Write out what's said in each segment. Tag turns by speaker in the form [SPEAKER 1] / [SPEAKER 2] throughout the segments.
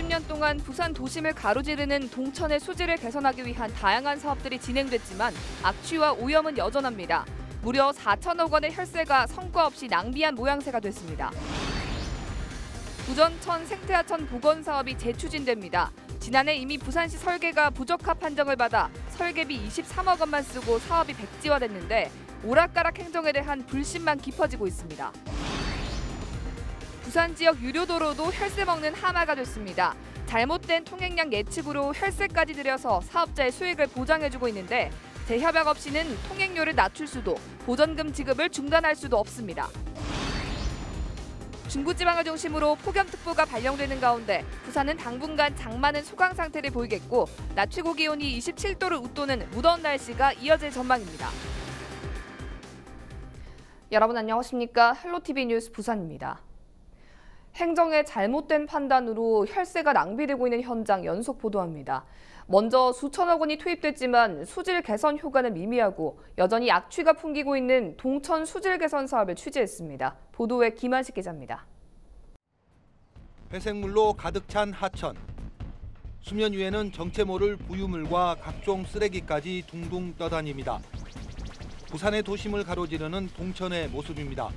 [SPEAKER 1] 40년 동안 부산 도심을 가로지르는 동천의 수질을 개선하기 위한 다양한 사업들이 진행됐지만 악취와 오염은 여전합니다. 무려 4천억 원의 혈세가 성과 없이 낭비한 모양새가 됐습니다. 부전천 생태하천 복원 사업이 재추진됩니다. 지난해 이미 부산시 설계가 부적합 판정을 받아 설계비 23억 원만 쓰고 사업이 백지화됐는데 오락가락 행정에 대한 불신만 깊어지고 있습니다. 부산 지역 유료도로도 혈세 먹는 하마가 됐습니다. 잘못된 통행량 예측으로 혈세까지 들여서 사업자의 수익을 보장해주고 있는데 재협약 없이는 통행료를 낮출 수도 보전금 지급을 중단할 수도 없습니다. 중부지방을 중심으로 폭염특보가 발령되는 가운데 부산은 당분간 장마는 소강 상태를 보이겠고 낮 최고 기온이 27도를 웃도는 무더운 날씨가 이어질 전망입니다. 여러분 안녕하십니까? 헬로티비 뉴스 부산입니다. 행정의 잘못된 판단으로 혈세가 낭비되고 있는 현장 연속 보도합니다. 먼저 수천억 원이 투입됐지만 수질 개선 효과는 미미하고 여전히 악취가 풍기고 있는 동천 수질 개선 사업을 취재했습니다. 보도에 김한식 기자입니다.
[SPEAKER 2] 회색물로 가득 찬 하천. 수면 위에는 정체 모를 부유물과 각종 쓰레기까지 둥둥 떠다닙니다. 부산의 도심을 가로지르는 동천의 모습입니다.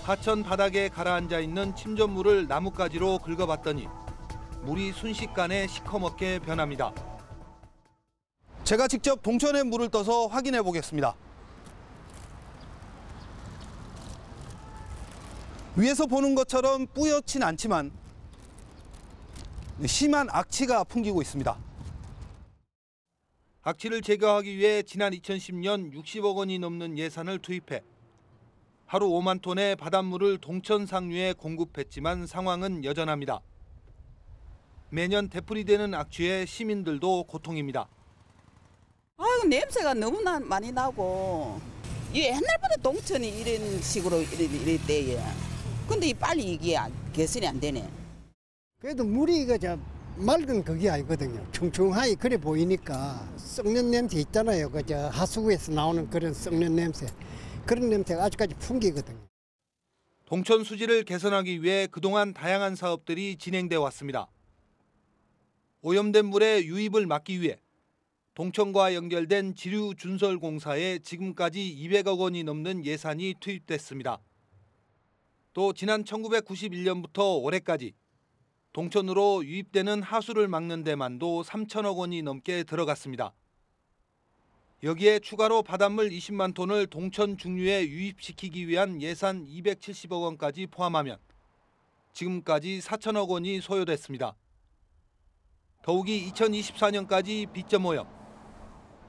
[SPEAKER 2] 하천 바닥에 가라앉아 있는 침전물을 나뭇가지로 긁어봤더니 물이 순식간에 시커멓게 변합니다. 제가 직접 동천의 물을 떠서 확인해 보겠습니다. 위에서 보는 것처럼 뿌옇진 않지만 심한 악취가 풍기고 있습니다. 악취를 제거하기 위해 지난 2010년 60억 원이 넘는 예산을 투입해 하루 5만 톤의 바닷물을 동천 상류에 공급했지만 상황은 여전합니다. 매년 되풀이되는 악취에 시민들도 고통입니다.
[SPEAKER 3] 아이고 냄새가 너무 많이 나고 이게 옛날부터 동천이 이런 식으로 이랬대요. 근데 빨리 이게 개선이 안 되네.
[SPEAKER 4] 그래도 물이 이거 맑은 그게 아니거든요. 충충하게 그래 보이니까 썩는 냄새 있잖아요. 그저 하수구에서 나오는 그런 썩는 냄새. 그런 냄새가 아직까지 풍기거든요.
[SPEAKER 2] 동천 수질을 개선하기 위해 그동안 다양한 사업들이 진행돼 왔습니다. 오염된 물의 유입을 막기 위해 동천과 연결된 지류 준설 공사에 지금까지 200억 원이 넘는 예산이 투입됐습니다. 또 지난 1991년부터 올해까지 동천으로 유입되는 하수를 막는 데만도 3천억 원이 넘게 들어갔습니다. 여기에 추가로 바닷물 20만 톤을 동천 중류에 유입시키기 위한 예산 270억 원까지 포함하면 지금까지 4천억 원이 소요됐습니다. 더욱이 2024년까지 빗점 오염,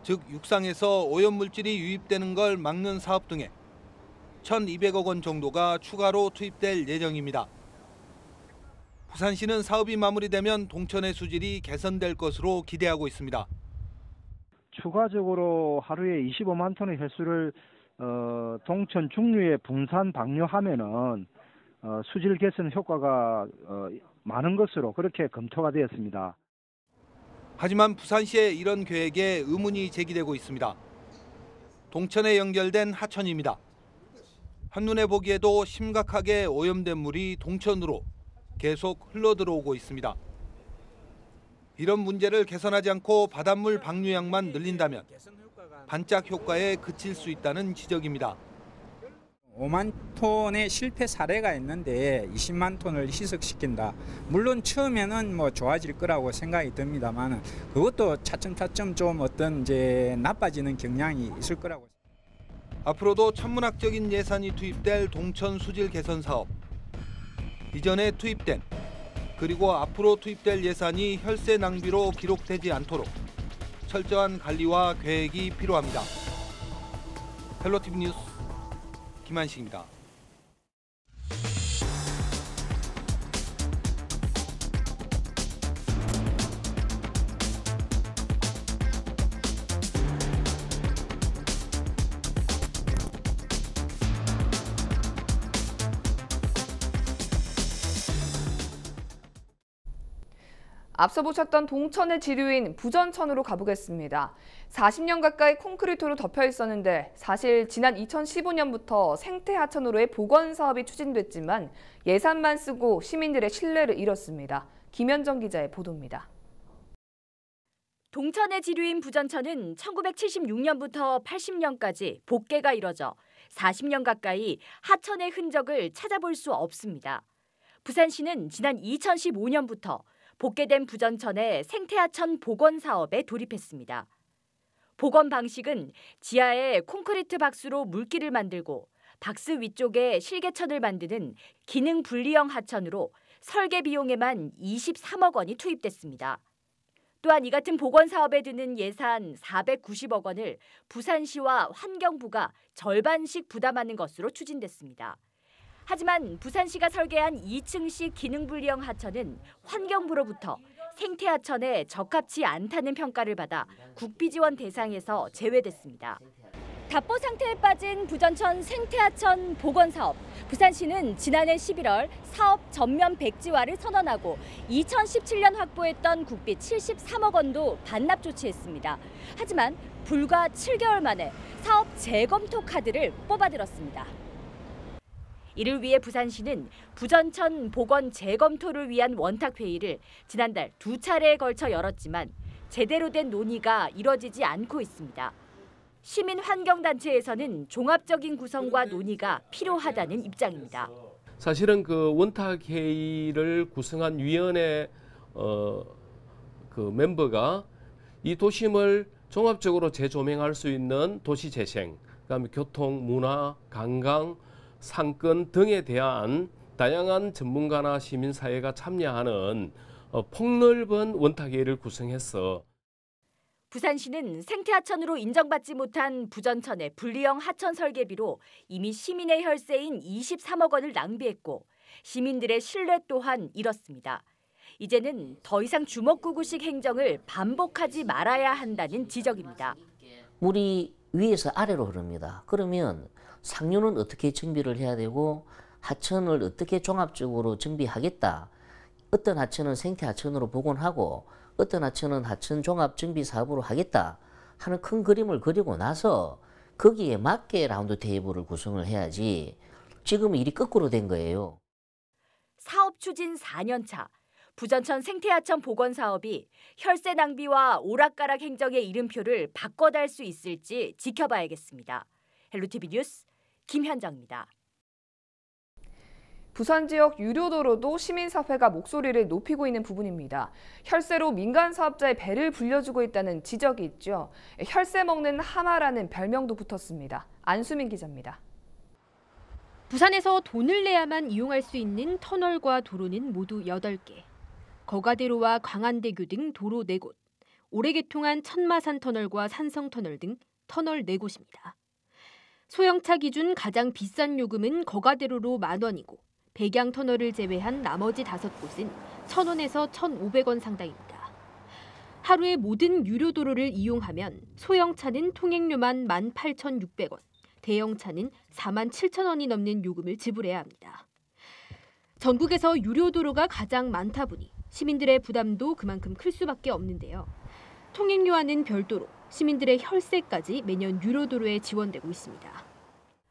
[SPEAKER 2] 즉 육상에서 오염물질이 유입되는 걸 막는 사업 등에 1,200억 원 정도가 추가로 투입될 예정입니다. 부산시는 사업이 마무리되면 동천의 수질이 개선될 것으로 기대하고 있습니다.
[SPEAKER 5] 추가적으로 하루에 25만 톤의 혈수를 동천 중류에 분산 방류하면은 수질 개선 효과가 많은 것으로 그렇게 검토가 되었습니다.
[SPEAKER 2] 하지만 부산시의 이런 계획에 의문이 제기되고 있습니다. 동천에 연결된 하천입니다. 한눈에 보기에도 심각하게 오염된 물이 동천으로 계속 흘러들어오고 있습니다. 이런 문제를 개선하지 않고 바닷물 방류량만 늘린다면 반짝 효과에 그칠 수 있다는 지적입니다.
[SPEAKER 6] 5만 톤의 실패 사례가 있는데 20만 톤을 희석시킨다. 물론 처음에는 좋아질 거라고 생각이 듭니다만 그것도 차츰차츰 좀 이제 나빠지는 경향이 있을 거라고.
[SPEAKER 2] 앞으로도 천문학적인 예산이 투입될 동천 수질 개선 사업. 이전에 투입된 그리고 앞으로 투입될 예산이 혈세 낭비로 기록되지 않도록 철저한 관리와 계획이 필요합니다. 헬로티비 뉴스 김한식입니다.
[SPEAKER 1] 앞서 보셨던 동천의 지류인 부전천으로 가보겠습니다. 40년 가까이 콘크리트로 덮여 있었는데 사실 지난 2015년부터 생태하천으로의 복원 사업이 추진됐지만 예산만 쓰고 시민들의 신뢰를 잃었습니다. 김현정 기자의 보도입니다.
[SPEAKER 7] 동천의 지류인 부전천은 1976년부터 80년까지 복개가 이뤄져 40년 가까이 하천의 흔적을 찾아볼 수 없습니다. 부산시는 지난 2015년부터 복개된 부전천의 생태하천 복원 사업에 돌입했습니다. 복원 방식은 지하에 콘크리트 박스로 물길을 만들고 박스 위쪽에 실개천을 만드는 기능 분리형 하천으로 설계 비용에만 23억 원이 투입됐습니다. 또한 이 같은 복원 사업에 드는 예산 490억 원을 부산시와 환경부가 절반씩 부담하는 것으로 추진됐습니다. 하지만 부산시가 설계한 2층식 기능분리형 하천은 환경부로부터 생태하천에 적합치 않다는 평가를 받아 국비지원 대상에서 제외됐습니다. 답보 상태에 빠진 부전천 생태하천 복원 사업. 부산시는 지난해 11월 사업 전면 백지화를 선언하고 2017년 확보했던 국비 73억 원도 반납 조치했습니다. 하지만 불과 7개월 만에 사업 재검토 카드를 뽑아들었습니다. 이를 위해 부산시는 부전천 복원 재검토를 위한 원탁회의를 지난달 2차례에 걸쳐 열었지만 제대로 된 논의가 이뤄지지 않고 있습니다. 시민환경단체에서는 종합적인 구성과 논의가 필요하다는 입장입니다.
[SPEAKER 8] 사실은 그 원탁회의를 구성한 위원회 그 멤버가 이 도심을 종합적으로 재조명할 수 있는 도시재생, 그다음에 교통, 문화, 관광, 상권 등에 대한 다양한 전문가나 시민사회가 참여하는 폭넓은 원탁회의를 구성해서
[SPEAKER 7] 부산시는 생태하천으로 인정받지 못한 부전천의 분리형 하천 설계비로 이미 시민의 혈세인 23억 원을 낭비했고 시민들의 신뢰 또한 잃었습니다. 이제는 더 이상 주먹구구식 행정을 반복하지 말아야 한다는 지적입니다.
[SPEAKER 9] 물이 위에서 아래로 흐릅니다. 그러면 상류는 어떻게 정비를 해야 되고 하천을 어떻게 종합적으로 정비하겠다. 어떤 하천은 생태하천으로 복원하고 어떤 하천은 하천 종합 정비 사업으로 하겠다 하는 큰 그림을 그리고 나서 거기에 맞게 라운드 테이블을 구성을 해야지 지금 일이 거꾸로 된 거예요.
[SPEAKER 7] 사업 추진 4년 차. 부전천 생태하천 복원 사업이 혈세 낭비와 오락가락 행정의 이름표를 바꿔달 수 있을지 지켜봐야겠습니다. 헬로티비 뉴스 김현정입니다.
[SPEAKER 1] 부산 지역 유료도로도 시민사회가 목소리를 높이고 있는 부분입니다. 혈세로 민간 사업자의 배를 불려주고 있다는 지적이 있죠. 혈세 먹는 하마라는 별명도 붙었습니다. 안수민 기자입니다.
[SPEAKER 10] 부산에서 돈을 내야만 이용할 수 있는 터널과 도로는 모두 8개. 거가대로와 광안대교 등 도로 4곳, 오래 개통한 천마산 터널과 산성터널 등 터널 4곳입니다. 소형차 기준 가장 비싼 요금은 거가대로로 10,000원이고 백양터널을 제외한 나머지 5곳은 1,000원에서 1,500원 상당입니다. 하루에 모든 유료도로를 이용하면 소형차는 통행료만 18,600원, 대형차는 47,000원이 넘는 요금을 지불해야 합니다. 전국에서 유료도로가 가장 많다 보니 시민들의 부담도 그만큼 클 수밖에 없는데요. 통행료와는 별도로 시민들의 혈세까지 매년 유료도로에 지원되고 있습니다.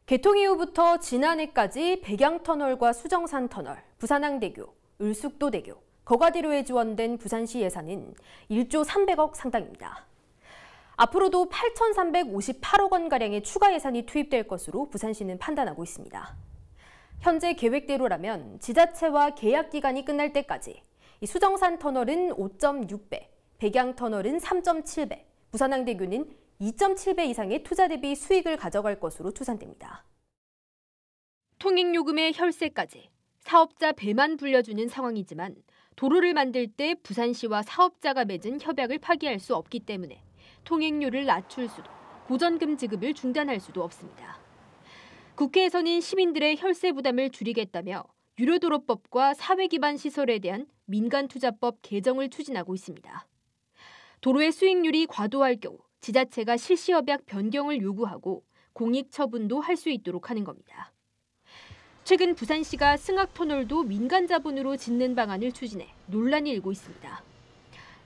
[SPEAKER 11] 개통 이후부터 지난해까지 백양터널과 수정산터널, 부산항대교, 을숙도대교, 거가대로에 지원된 부산시 예산은 1조 300억 상당입니다. 앞으로도 8,358억 원가량의 추가 예산이 투입될 것으로 부산시는 판단하고 있습니다. 현재 계획대로라면 지자체와 계약 기간이 끝날 때까지 이 수정산터널은 5.6배, 백양터널은 3.7배, 부산항대교는 2.7배 이상의 투자 대비 수익을 가져갈 것으로 추산됩니다.
[SPEAKER 10] 통행요금의 혈세까지 사업자 배만 불려주는 상황이지만 도로를 만들 때 부산시와 사업자가 맺은 협약을 파기할 수 없기 때문에 통행료를 낮출 수도 보전금 지급을 중단할 수도 없습니다. 국회에서는 시민들의 혈세 부담을 줄이겠다며 유료도로법과 사회기반 시설에 대한 민간투자법 개정을 추진하고 있습니다. 도로의 수익률이 과도할 경우 지자체가 실시협약 변경을 요구하고 공익처분도 할 수 있도록 하는 겁니다. 최근 부산시가 승악터널도 민간 자본으로 짓는 방안을 추진해 논란이 일고 있습니다.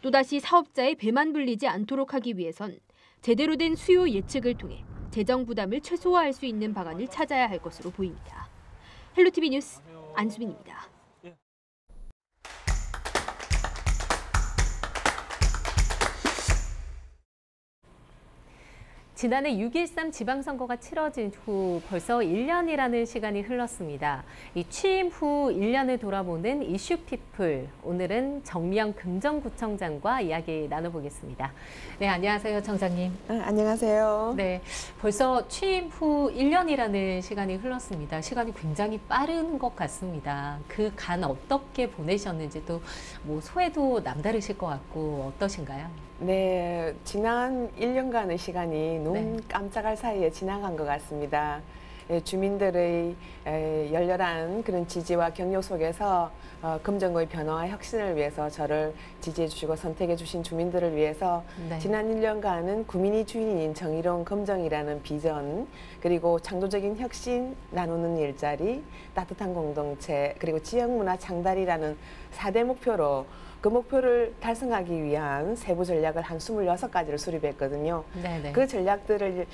[SPEAKER 10] 또다시 사업자의 배만 불리지 않도록 하기 위해선 제대로 된 수요 예측을 통해 재정 부담을 최소화할 수 있는 방안을 찾아야 할 것으로 보입니다. 헬로티비 뉴스 안수민입니다.
[SPEAKER 12] 지난해 6.13 지방선거가 치러진 후 벌써 1년이라는 시간이 흘렀습니다. 이 취임 후 1년을 돌아보는 이슈피플, 오늘은 정미영 금정구청장과 이야기 나눠보겠습니다. 네, 안녕하세요, 청장님.
[SPEAKER 13] 안녕하세요.
[SPEAKER 12] 네, 벌써 취임 후 1년이라는 시간이 흘렀습니다. 시간이 굉장히 빠른 것 같습니다. 그 간 어떻게 보내셨는지 또 뭐 소회도 남다르실 것 같고 어떠신가요?
[SPEAKER 13] 네, 지난 1년간의 시간이 눈 깜짝할 사이에 지나간 것 같습니다. 주민들의 열렬한 그런 지지와 격려 속에서 금정의 변화와 혁신을 위해서 저를 지지해 주시고 선택해 주신 주민들을 위해서 지난 1년간은 구민이 주인인 정의로운 금정이라는 비전, 그리고 창조적인 혁신, 나누는 일자리, 따뜻한 공동체, 그리고 지역문화 창달이라는 4대 목표로 그 목표를 달성하기 위한 세부 전략을 한 26가지를 수립했거든요. 네네. 그 전략들을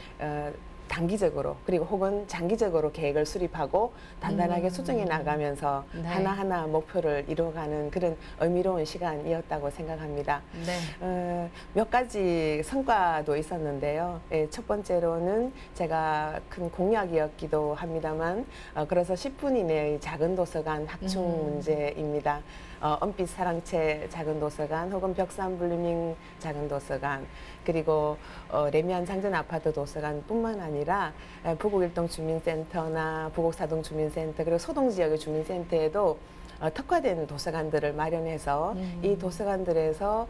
[SPEAKER 13] 단기적으로 그리고 혹은 장기적으로 계획을 수립하고 단단하게 수정해 나가면서 하나하나 목표를 이루어가는 그런 의미로운 시간이었다고 생각합니다. 몇 가지 성과도 있었는데요. 첫 번째로는 제가 큰 공약이었기도 합니다만 그래서 10분 이내의 작은 도서관 확충 문제입니다. 은빛 사랑채 작은 도서관 혹은 벽산 블루밍 작은 도서관, 그리고 레미안 장전 아파트 도서관뿐만 아니라 부곡일동 주민센터나 부곡사동 주민센터 그리고 소동 지역의 주민센터에도 특화된 도서관들을 마련해서 이 도서관들에서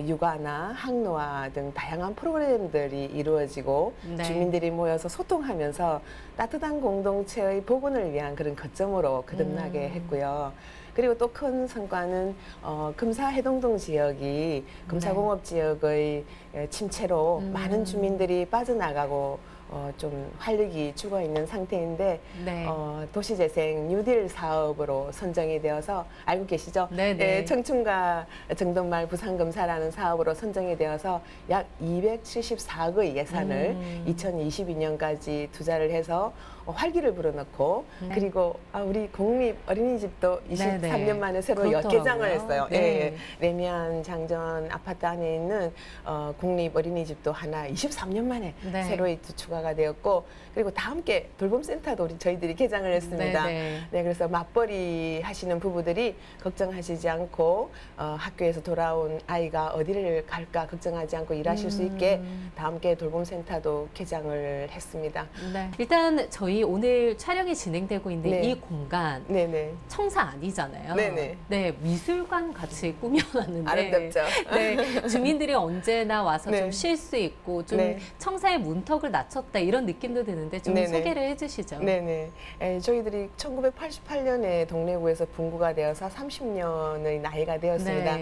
[SPEAKER 13] 육아나 항노화 등 다양한 프로그램들이 이루어지고 주민들이 모여서 소통하면서 따뜻한 공동체의 복원을 위한 그런 거점으로 거듭나게 했고요. 그리고 또 큰 성과는 금사 해동동 지역이 금사공업 지역의 침체로 많은 주민들이 빠져나가고 좀 활력이 죽어 있는 상태인데 도시재생 뉴딜 사업으로 선정이 되어서 알고 계시죠? 청춘과 정돈마을 부산금사라는 사업으로 선정이 되어서 약 274억의 예산을 2022년까지 투자를 해서 활기를 불어넣고 그리고 우리 공립 어린이집도 23년 만에 새로 역개장을 했어요. 레미안 장전 아파트 안에 있는 공립 어린이집도 하나 23년 만에 새로 추가가 되었고, 그리고 다 함께 돌봄센터도 저희들이 개장을 했습니다. 그래서 맞벌이 하시는 부부들이 걱정하시지 않고 학교에서 돌아온 아이가 어디를 갈까 걱정하지 않고 일하실 수 있게 다 함께 돌봄센터도 개장을 했습니다.
[SPEAKER 12] 일단 저희 오늘 촬영이 진행되고 있는 이 공간 청사 아니잖아요. 미술관 같이 꾸며놨는데
[SPEAKER 13] 아름답죠.
[SPEAKER 12] 주민들이 언제나 와서 좀 쉴 수 있고 좀 청사의 문턱을 낮췄다 이런 느낌도 드는데 좀 소개를 해주시죠.
[SPEAKER 13] 저희들이 1988년에 동래구에서 분구가 되어서 30년의 나이가 되었습니다.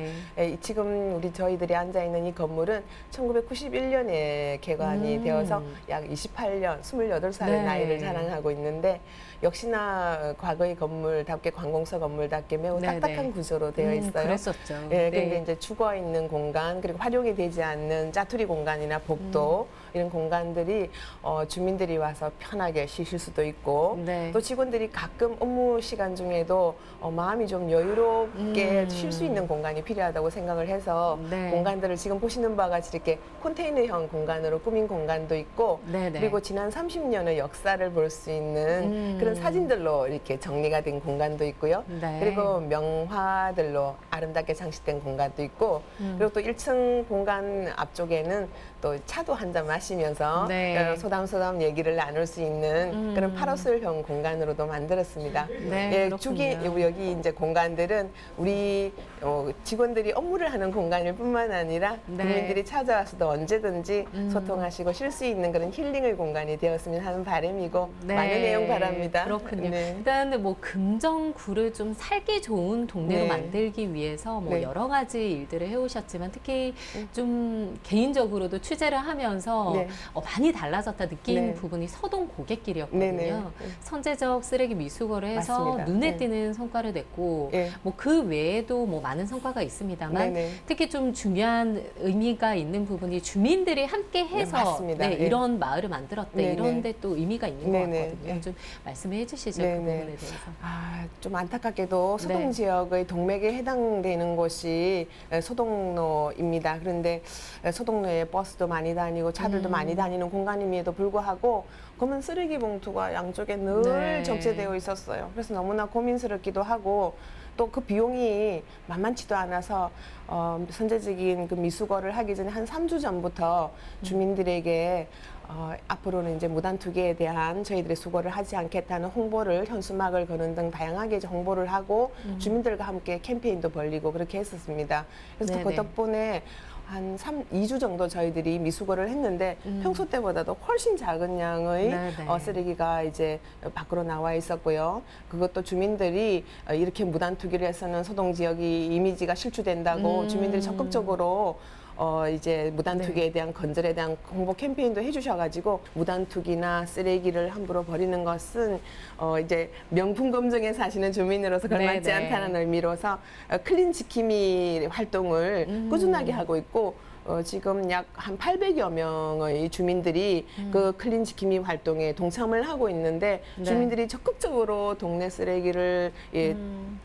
[SPEAKER 13] 지금 저희들이 앉아있는 이 건물은 1991년에 개관이 되어서 약 28년, 28살의 나이를 자랑하고 있는데 역시나 과거의 건물답게 관공서 건물답게 매우 딱딱한 구조로 되어 있어요.
[SPEAKER 12] 그랬었죠.
[SPEAKER 13] 근데 이제 죽어 있는 공간 그리고 활용이 되지 않는 짜투리 공간이나 복도 이런 공간들이 주민들이 와서 편하게 쉬실 수도 있고 또 직원들이 가끔 업무 시간 중에도 마음이 좀 여유롭게 쉴 수 있는 공간이 필요하다고 생각을 해서 공간들을 지금 보시는 바와 같이 이렇게 컨테이너형 공간으로 꾸민 공간도 있고 그리고 지난 30년의 역사를 볼 수 있는 그런 사진들로 이렇게 정리가 된 공간도 있고요. 그리고 명화들로 아름답게 장식된 공간도 있고 그리고 또 1층 공간 앞쪽에는 또 차도 한 잔 마시면서 소담소담 얘기를 나눌 수 있는 그런 파라솔형 공간으로도 만들었습니다. 여기 이제 공간들은 우리 직원들이 업무를 하는 공간일 뿐만 아니라 국민들이 찾아와서도 언제든지 소통하시고 쉴 수 있는 그런 힐링의 공간이 되었으면 하는 바람이고 많은 애용 바랍니다.
[SPEAKER 12] 그렇군요. 일단 뭐 금정구를 좀 살기 좋은 동네로 만들기 위해서 뭐 여러 가지 일들을 해오셨지만 특히 좀 개인적으로도 취재를 하면서 많이 달라졌다 느낀 부분이 서동 고갯길이었거든요. 선제적 쓰레기 미수거를 해서 눈에 띄는 성과를 냈고 뭐 그 외에도 뭐 많은 성과가 있습니다만 특히 좀 중요한 의미가 있는 부분이 주민들이 함께 해서 이런 마을을 만들었다 이런 데 또 의미가 있는 것 같거든요. 좀 말씀 말씀해 주시죠.
[SPEAKER 13] 네네.
[SPEAKER 12] 그 부분에 대해서.
[SPEAKER 13] 좀 안타깝게도 소동
[SPEAKER 12] 네.
[SPEAKER 13] 지역의 동맥에 해당되는 곳이 소동로입니다. 그런데 소동로에 버스도 많이 다니고 차들도 많이 다니는 공간임에도 불구하고 검은 쓰레기 봉투가 양쪽에 늘
[SPEAKER 12] 네.
[SPEAKER 13] 적재되어 있었어요. 그래서 너무나 고민스럽기도 하고 또 그 비용이 만만치도 않아서 선제적인 그 미수거를 하기 전에 한 3주 전부터 주민들에게 앞으로는 이제 무단 투기에 대한 저희들의 수거를 하지 않겠다는 홍보를 현수막을 거는 등 다양하게 이제 홍보를 하고 주민들과 함께 캠페인도 벌리고 그렇게 했었습니다. 그래서 그 덕분에 한 2주 정도 저희들이 미수거를 했는데 평소 때보다도 훨씬 작은 양의 쓰레기가 이제 밖으로 나와 있었고요. 그것도 주민들이 이렇게 무단 투기를 해서는 소동 지역이 이미지가 실추된다고 주민들이 적극적으로 이제 무단 투기에 대한 건절에 대한 홍보 캠페인도 해주셔가지고 무단 투기나 쓰레기를 함부로 버리는 것은 이제 명품 검정에 사시는 주민으로서 걸맞지 않다는 의미로서 클린 지킴이 활동을 꾸준하게 하고 있고 지금 약 한 800여 명의 주민들이 그 클린 지킴이 활동에 동참을 하고 있는데 주민들이 적극적으로 동네 쓰레기를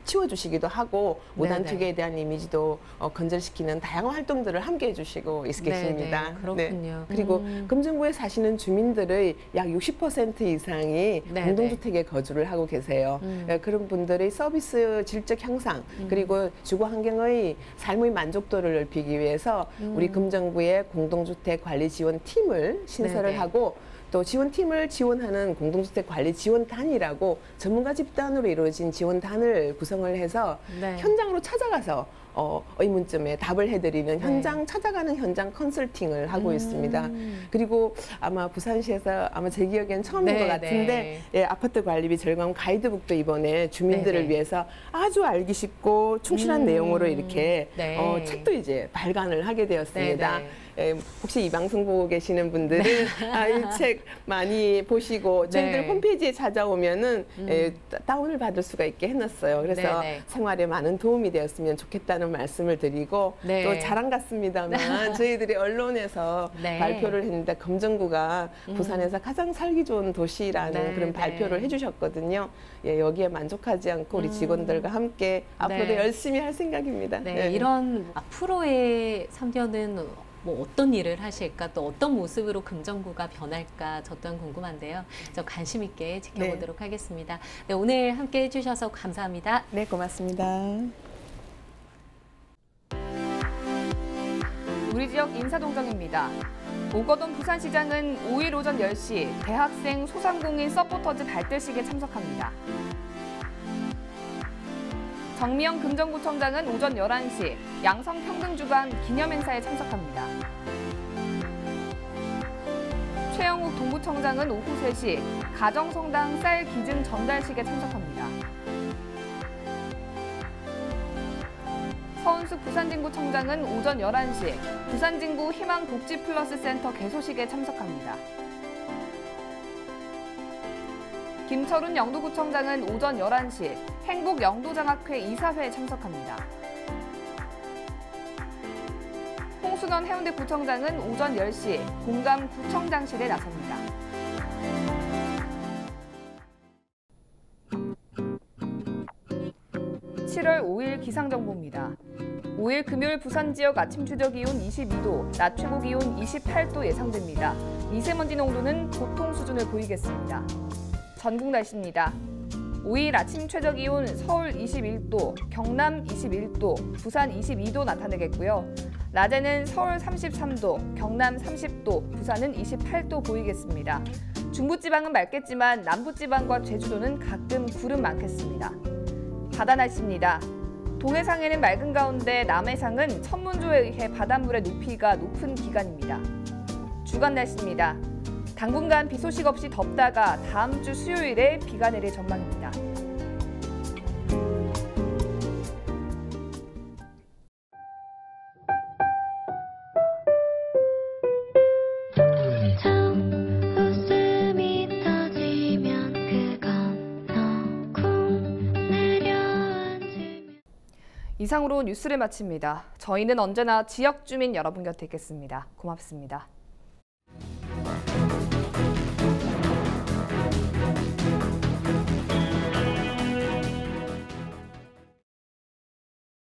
[SPEAKER 13] 치워주시기도 하고 무단 투기에 대한 이미지도 건절시키는 다양한 활동들을 함께 해주시고 계십니다.
[SPEAKER 12] 그렇군요.
[SPEAKER 13] 그리고 금정구에 사시는 주민들의 약 60% 이상이 공동주택에 거주를 하고 계세요. 그런 분들의 서비스 질적 향상 그리고 주거 환경의 삶의 만족도를 넓히기 위해서 우리 금정구의 공동주택 관리 지원 팀을 신설을 하고 또 지원팀을 지원하는 공동주택 관리 지원단이라고 전문가 집단으로 이루어진 지원단을 구성을 해서 현장으로 찾아가서 의문점에 답을 해드리는 현장 찾아가는 현장 컨설팅을 하고 있습니다. 그리고 아마 부산시에서 아마 제 기억엔 처음인 것 같은데 아파트 관리비 절감 가이드북도 이번에 주민들을 위해서 아주 알기 쉽고 충실한 내용으로 이렇게 책도 이제 발간을 하게 되었습니다. 혹시 이 방송 보고 계시는 분들은 이 책 많이 보시고 저희들 홈페이지에 찾아오면은 다운을 받을 수가 있게 해놨어요. 그래서 생활에 많은 도움이 되었으면 좋겠다는 말씀을 드리고 또 자랑 같습니다만 저희들이 언론에서 발표를 했는데 금정구가 부산에서 가장 살기 좋은 도시라는 그런 발표를 해주셨거든요. 여기에 만족하지 않고 우리 직원들과 함께 앞으로도 열심히 할 생각입니다.
[SPEAKER 12] 이런 앞으로의 3년은 뭐 어떤 일을 하실까 또 어떤 모습으로 금정구가 변할까 저 또한 궁금한데요. 저 관심 있게 지켜보도록 하겠습니다. 오늘 함께 해주셔서 감사합니다.
[SPEAKER 13] 네, 고맙습니다.
[SPEAKER 1] 우리 지역 인사동정입니다. 오거돈 부산시장은 5일 오전 10시 대학생 소상공인 서포터즈 발대식에 참석합니다. 정미영 금정구청장은 오전 11시 양성평등주간 기념행사에 참석합니다. 최영욱 동구청장은 오후 3시 가정성당 쌀 기증 전달식에 참석합니다. 서은숙 부산진구청장은 오전 11시 부산진구 희망복지플러스센터 개소식에 참석합니다. 김철훈 영도구청장은 오전 11시 행복영도장학회 이사회에 참석합니다. 홍순원 해운대구청장은 오전 10시 공감구청장실에 나섭니다. (7월 5일) 기상정보입니다. 5일 금요일 부산 지역 아침 최저기온 22도, 낮 최고기온 28도 예상됩니다. 미세먼지 농도는 보통 수준을 보이겠습니다. 전국 날씨입니다. 5일 아침 최저기온 서울 21도, 경남 21도, 부산 22도 나타내겠고요. 낮에는 서울 33도, 경남 30도, 부산은 28도 보이겠습니다. 중부지방은 맑겠지만 남부지방과 제주도는 가끔 구름 많겠습니다. 바다 날씨입니다. 동해상에는 맑은 가운데 남해상은 천문조에 의해 바닷물의 높이가 높은 기간입니다. 주간 날씨입니다. 당분간 비 소식 없이 덥다가 다음 주 수요일에 비가 내릴 전망입니다. 이상으로 뉴스를 마칩니다. 저희는 언제나 지역 주민 여러분 곁에 있겠습니다. 고맙습니다.